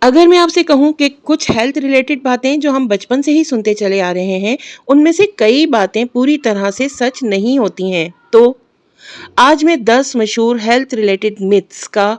اگر میں آپ سے کہوں کہ کچھ ہیلتھ ریلیٹڈ باتیں جو ہم بچپن سے ہی سنتے چلے آ رہے ہیں ان میں سے کئی باتیں پوری طرح سے سچ نہیں ہوتی ہیں، تو آج میں 10 مشہور ہیلتھ ریلیٹڈ متس کا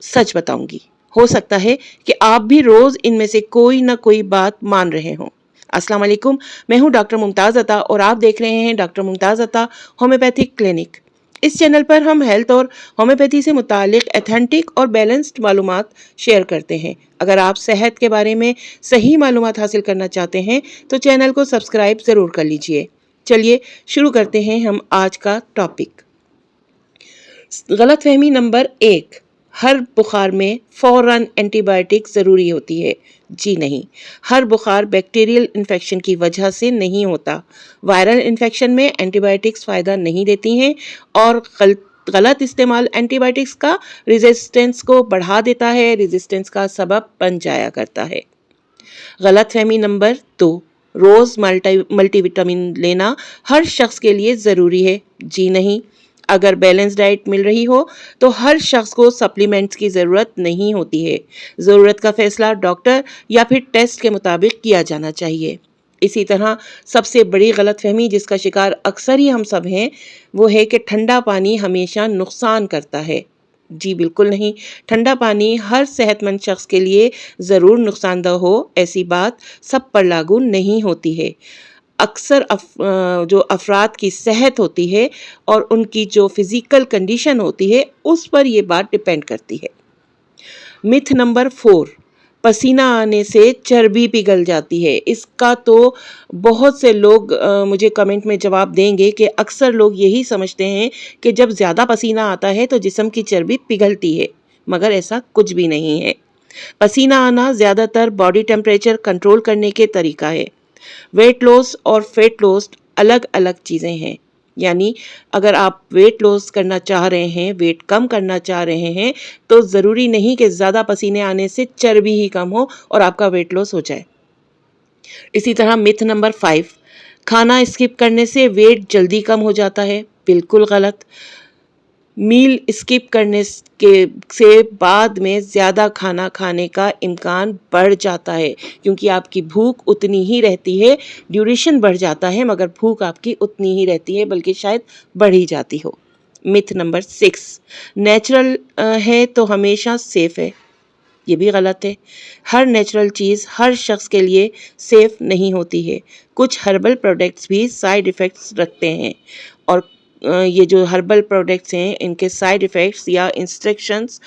سچ بتاؤں گی۔ ہو سکتا ہے کہ آپ بھی روز ان میں سے کوئی نہ کوئی بات مان رہے ہوں۔ السلام علیکم، میں ہوں ڈاکٹر ممتاز عطا اور آپ دیکھ رہے ہیں ڈاکٹر ممتاز عطا ہومیوپیتھک کلینک۔ اس چینل پر ہم ہیلتھ اور ہومیوپیتھی سے متعلق ایتھینٹک اور بیلنسڈ معلومات شیئر کرتے ہیں۔ اگر آپ صحت کے بارے میں صحیح معلومات حاصل کرنا چاہتے ہیں تو چینل کو سبسکرائب ضرور کر لیجئے۔ چلیے شروع کرتے ہیں ہم آج کا ٹاپک۔ غلط فہمی نمبر 1، ہر بخار میں فوراً اینٹی بائیوٹک ضروری ہوتی ہے۔ جی نہیں، ہر بخار بیکٹیریل انفیکشن کی وجہ سے نہیں ہوتا۔ وائرل انفیکشن میں اینٹی بائیوٹکس فائدہ نہیں دیتی ہیں اور غلط استعمال اینٹی بائیوٹکس کا ریزسٹنس کو بڑھا دیتا ہے، ریزسٹنس کا سبب بن جایا کرتا ہے۔ غلط فہمی نمبر 2، روز ملٹی وٹامن لینا ہر شخص کے لیے ضروری ہے۔ جی نہیں، اگر بیلنس ڈائٹ مل رہی ہو تو ہر شخص کو سپلیمنٹس کی ضرورت نہیں ہوتی ہے۔ ضرورت کا فیصلہ ڈاکٹر یا پھر ٹیسٹ کے مطابق کیا جانا چاہیے۔ اسی طرح سب سے بڑی غلط فہمی جس کا شکار اکثر ہی ہم سب ہیں وہ ہے کہ ٹھنڈا پانی ہمیشہ نقصان کرتا ہے۔ جی بالکل نہیں، ٹھنڈا پانی ہر صحت مند شخص کے لیے ضرور نقصان دہ ہو ایسی بات سب پر لاگو نہیں ہوتی ہے۔ اکثر جو افراد کی صحت ہوتی ہے اور ان کی جو فزیکل کنڈیشن ہوتی ہے اس پر یہ بات ڈیپینڈ کرتی ہے۔ متھ نمبر 4، پسینہ آنے سے چربی پگھل جاتی ہے۔ اس کا تو بہت سے لوگ مجھے کمنٹ میں جواب دیں گے کہ اکثر لوگ یہی سمجھتے ہیں کہ جب زیادہ پسینہ آتا ہے تو جسم کی چربی پگھلتی ہے، مگر ایسا کچھ بھی نہیں ہے۔ پسینہ آنا زیادہ تر باڈی ٹیمپریچر کنٹرول کرنے کے طریقہ ہے۔ ویٹ لاس اور فیٹ لاس الگ الگ چیزیں ہیں، یعنی اگر آپ ویٹ لاس کرنا چاہ رہے ہیں، ویٹ کم کرنا چاہ رہے ہیں تو ضروری نہیں کہ زیادہ پسینے آنے سے چربی ہی کم ہو اور آپ کا ویٹ لاس ہو جائے۔ اسی طرح متھ نمبر 5، کھانا اسکپ کرنے سے ویٹ جلدی کم ہو جاتا ہے۔ بالکل غلط۔ میل اسکپ کرنے سے بعد میں زیادہ کھانا کھانے کا امکان بڑھ جاتا ہے کیونکہ آپ کی بھوک اتنی ہی رہتی ہے، ڈیوریشن بڑھ جاتا ہے مگر بھوک آپ کی اتنی ہی رہتی ہے بلکہ شاید بڑھ ہی جاتی ہو۔ متھ نمبر 6، نیچرل ہے تو ہمیشہ سیف ہے۔ یہ بھی غلط ہے۔ ہر نیچرل چیز ہر شخص کے لیے سیف نہیں ہوتی ہے۔ کچھ ہربل پروڈکٹس بھی سائیڈ ایفیکٹس رکھتے ہیں اور یہ جو ہربل پروڈکٹس ہیں ان کے سائیڈ ایفیکٹس یا انسٹرکشنز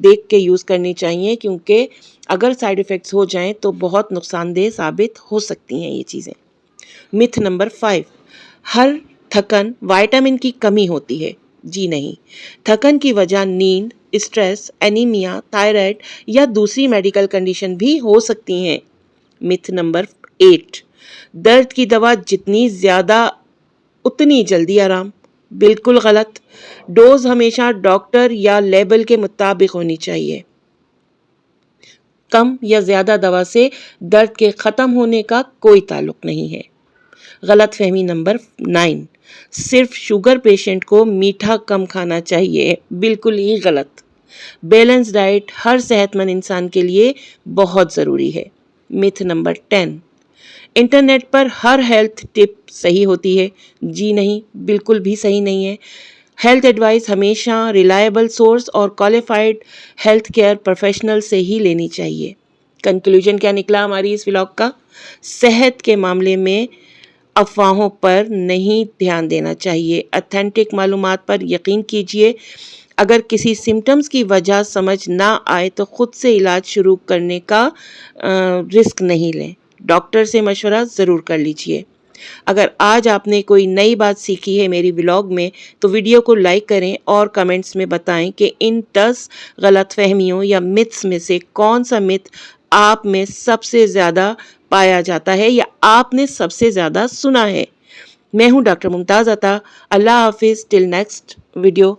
دیکھ کے یوز کرنی چاہیے کیونکہ اگر سائیڈ ایفیکٹس ہو جائیں تو بہت نقصان دہ ثابت ہو سکتی ہیں یہ چیزیں۔ متھ نمبر 5، ہر تھکن وائٹامن کی کمی ہوتی ہے۔ جی نہیں، تھکن کی وجہ نیند، اسٹریس، اینیمیا، تھائرائیڈ یا دوسری میڈیکل کنڈیشن بھی ہو سکتی ہیں۔ متھ نمبر 8، درد کی دوا جتنی زیادہ اتنی جلدی آرام۔ بالکل غلط۔ ڈوز ہمیشہ ڈاکٹر یا لیبل کے مطابق ہونی چاہیے۔ کم یا زیادہ دوا سے درد کے ختم ہونے کا کوئی تعلق نہیں ہے۔ غلط فہمی نمبر 9، صرف شوگر پیشنٹ کو میٹھا کم کھانا چاہیے۔ بالکل ہی غلط۔ بیلنس ڈائٹ ہر صحت مند انسان کے لیے بہت ضروری ہے۔ متھ نمبر 10، انٹرنیٹ پر ہر ہیلتھ ٹپ صحیح ہوتی ہے۔ جی نہیں، بالکل بھی صحیح نہیں ہے۔ ہیلتھ ایڈوائس ہمیشہ ریلائبل سورس اور کوالیفائڈ ہیلتھ کیئر پروفیشنل سے ہی لینی چاہیے۔ کنکلوژن کیا نکلا ہماری اس ولاگ کا؟ صحت کے معاملے میں افواہوں پر نہیں دھیان دینا چاہیے، ایتھینٹک معلومات پر یقین کیجیے۔ اگر کسی سمٹمز کی وجہ سمجھ نہ آئے تو خود سے علاج شروع کرنے کا رسک نہیں لیں، ڈاکٹر سے مشورہ ضرور کر لیجیے۔ اگر آج آپ نے کوئی نئی بات سیکھی ہے میری ولاگ میں تو ویڈیو کو لائک کریں اور کمنٹس میں بتائیں کہ ان 10 غلط فہمیوں یا متس میں سے کون سا مت آپ میں سب سے زیادہ پایا جاتا ہے یا آپ نے سب سے زیادہ سنا ہے۔ میں ہوں ڈاکٹر ممتاز عطا۔ اللہ حافظ، ٹل نیکسٹ ویڈیو۔